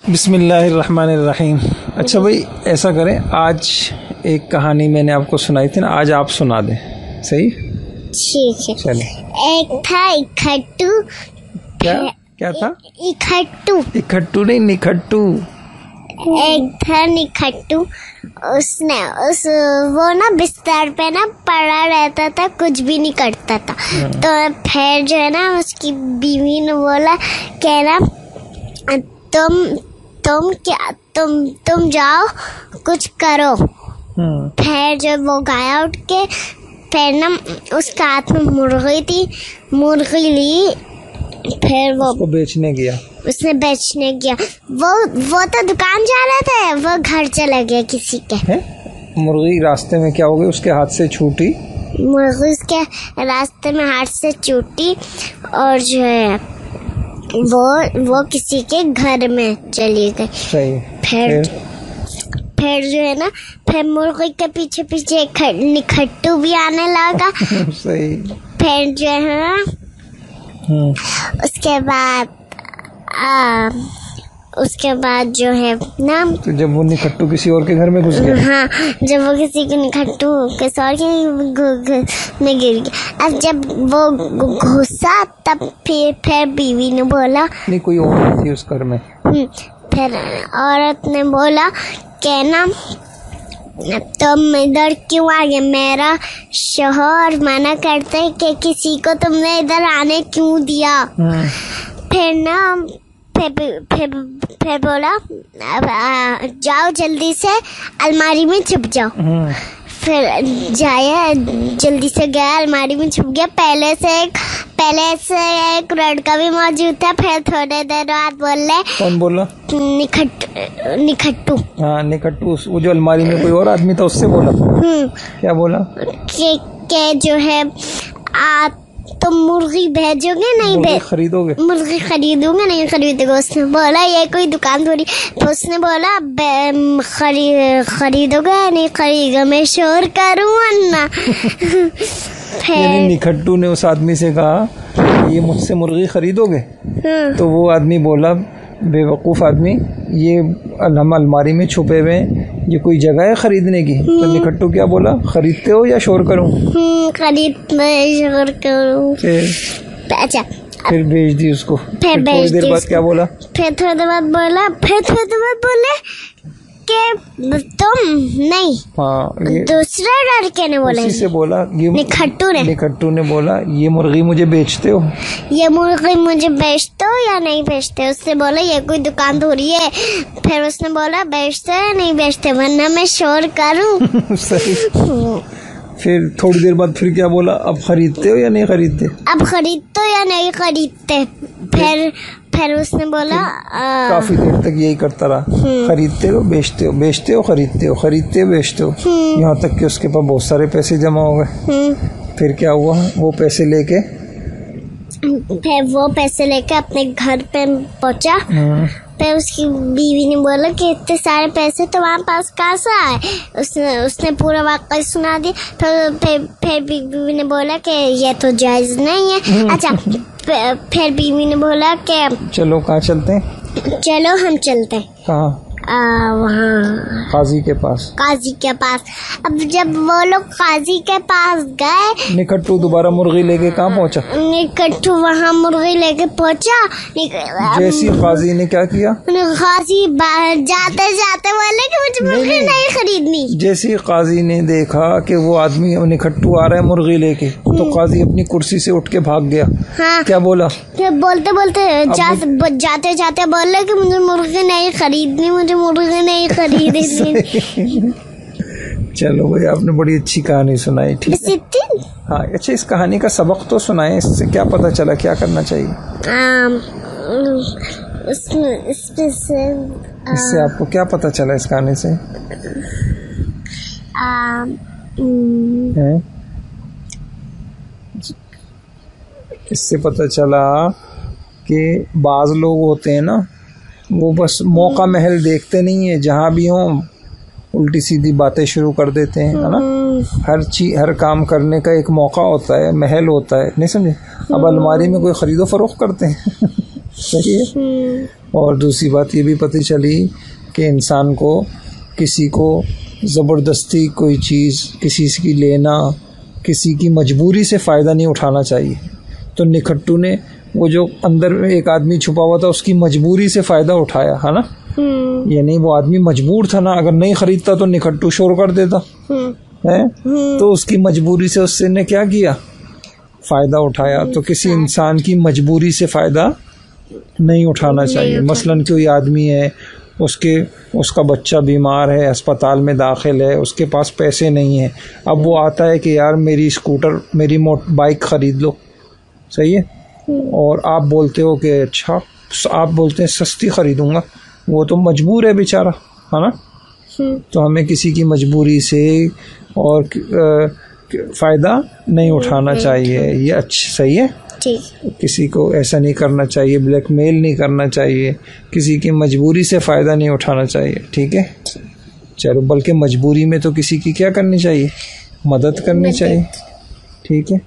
बिस्मिल्लाहिर्रहमानिर्रहीम। अच्छा भाई, ऐसा करें, आज एक कहानी मैंने आपको सुनाई थी ना, आज आप सुना दें। सही? ठीक है। चले। एक था इकट्टू। क्या था? इकट्टू नहीं, निखट्टू। एक था निखट्टू। वो ना बिस्तर पे ना पड़ा रहता था, कुछ भी नहीं करता था। तो फिर जो है ना उसकी बीवी ने बोला कि ना तुम जाओ कुछ करो। फिर जब वो गया उठ के, फिर ना उसका हाथ में मुर्गी ली। फिर वो उसको बेचने गया। उसने बेचने गया। वो तो दुकान जा रहे थे, वो घर चला गया किसी के। मुर्गी रास्ते में क्या हो गया, उसके हाथ से छूटी। मुर्गी उसके रास्ते में हाथ से छूटी और जो है वो किसी के घर में चली गई। सही। फिर जो है ना, फिर मुर्गी के पीछे पीछे निखट्टू भी आने लगा। सही। फिर जो है ना उसके बाद जो है ना, तो जब वो निखट्टू किसी और के घर में घुस गया। हाँ, जब वो किसी के निखट्टू किसी और के में गिर गया। अब जब वो घुसा तब फिर बीवी ने बोला, नहीं कोई औरत थी उस घर में। फिर औरत ने बोला कि ना तुम इधर क्यों आ गए, मेरा शौहर मना करते हैं कि किसी को तुमने इधर आने क्यों दिया। फिर ना फिर बोला जाओ जल्दी से अलमारी में छुप जाओ। फिर जाया, जल्दी से गया, अलमारी में छुप गया। पहले से एक लड़का भी मौजूद था। फिर थोड़े देर बाद बोले, कौन बोला? निखट्टू। हाँ, निखट्टू। वो जो अलमारी में कोई और आदमी था उससे बोला। क्या बोला? कि जो है तुम मुर्गी भेजोगे नहीं, खरीदोगे? मुर्गी खरीदोगे नहीं खरीदोगे? उसने बोला ये कोई दुकान थोड़ी। तो उसने बोला खरीदोगे नहीं खरीदोगे, मैं शोर करूँ वरना। निखट्टू ने उस आदमी से कहा ये मुझसे मुर्गी खरीदोगे? तो वो आदमी बोला, बेवकूफ़ आदमी, ये हम अलमारी में छुपे हुए, ये कोई जगह है खरीदने की? तो निखट्टू क्या बोला, खरीदते हो या शोर करूं? शोर करूं। अच्छा, फिर भेज दी उसको। फिर थोड़ी देर बाद क्या बोला? फिर थोड़ी देर बाद बोले कि तुम नहीं। हाँ, दूसरा लड़के ने बोला, उसी से बोला, ये निखट्टू ने बोला ये मुर्गी मुझे बेचते हो? ये मुर्गी मुझे बेचते हो या नहीं बेचते? उससे बोला ये कोई दुकान थोड़ी है। फिर उसने बोला बेचते या नहीं बेचते, वरना मैं शोर करूं। सही। फिर थोड़ी देर बाद फिर क्या बोला, अब खरीदते हो या नहीं खरीदते? अब खरीदते हो या नहीं खरीदते? फिर उसने बोला काफी देर तक यही करता रहा, खरीदते हो बेचते हो, बेचते हो खरीदते हो, खरीदते हो बेचते हो, यहाँ तक कि उसके पास बहुत सारे पैसे जमा हो गए। फिर क्या हुआ, वो पैसे लेके अपने घर पे पहुंचा। फिर उसकी बीवी ने बोला कि इतने सारे पैसे तुम्हारे पास कहाँ से आए? उसने पूरा वाक़या सुना दिया। फिर बीवी ने बोला कि ये तो जायज़ नहीं है। अच्छा, फिर बीवी ने बोला कि चलो कहाँ चलते हैं? चलो हम चलते हैं। कहाँ? वहाँ काजी के पास। अब जब वो लोग काजी के पास गए, निखट्टू दोबारा मुर्गी लेके कहाँ पहुँचा? निखट्टू वहाँ मुर्गी लेके पहुँचा। जैसी काजी ने क्या किया, काजी जाते जाते बोले कि मुझे मुर्गी नहीं खरीदनी। जैसी काजी ने देखा कि वो आदमी निखट्टू आ रहा है मुर्गी लेके, तो काजी अपनी कुर्सी से उठ के भाग गया। हाँ, क्या बोला? बोलते जाते बोले कि मुझे मुर्गी नहीं खरीदनी, मुर्गी नहीं खरीदनी। चलो भाई, आपने बड़ी अच्छी कहानी सुनाई। ठीक है। हाँ, अच्छा, इस कहानी का सबक तो सुनाए, इससे क्या पता चला, क्या करना चाहिए? इससे आपको क्या पता चला इस कहानी से? इससे पता चला कि बाज लोग होते हैं ना, वो बस मौका महल देखते नहीं है, जहाँ भी हों उल्टी सीधी बातें शुरू कर देते हैं, है ना। हर काम करने का एक मौका होता है, महल होता है, नहीं समझे। अब अलमारी में कोई खरीदो फरोख्त करते हैं। सही है। और दूसरी बात ये भी पता चली कि इंसान को किसी को ज़बरदस्ती कोई चीज़ किसी की लेना, किसी की मजबूरी से फ़ायदा नहीं उठाना चाहिए। तो निखट्टू ने वो जो अंदर एक आदमी छुपा हुआ था उसकी मजबूरी से फ़ायदा उठाया, है ना। यानी वो आदमी मजबूर था ना, अगर नहीं ख़रीदता तो निखट्टू शोर कर देता है। तो उसकी मजबूरी से उसने क्या किया, फ़ायदा उठाया। तो किसी इंसान की मजबूरी से फ़ायदा नहीं उठाना चाहिए। मसलन कोई आदमी है, उसका बच्चा बीमार है, अस्पताल में दाखिल है, उसके पास पैसे नहीं है, अब वो आता है कि यार मेरी बाइक ख़रीद लो, सही है। और आप बोलते हो कि अच्छा, आप बोलते हैं सस्ती ख़रीदूँगा, वो तो मजबूर है बेचारा, है ना। तो हमें किसी की मजबूरी से और फ़ायदा नहीं उठाना चाहिए, ये अच्छा सही है। किसी को ऐसा नहीं करना चाहिए, ब्लैकमेल नहीं करना चाहिए, किसी की मजबूरी से फ़ायदा नहीं उठाना चाहिए, ठीक है। चलो, बल्कि मजबूरी में तो किसी की क्या करनी चाहिए, मदद करनी चाहिए, ठीक है।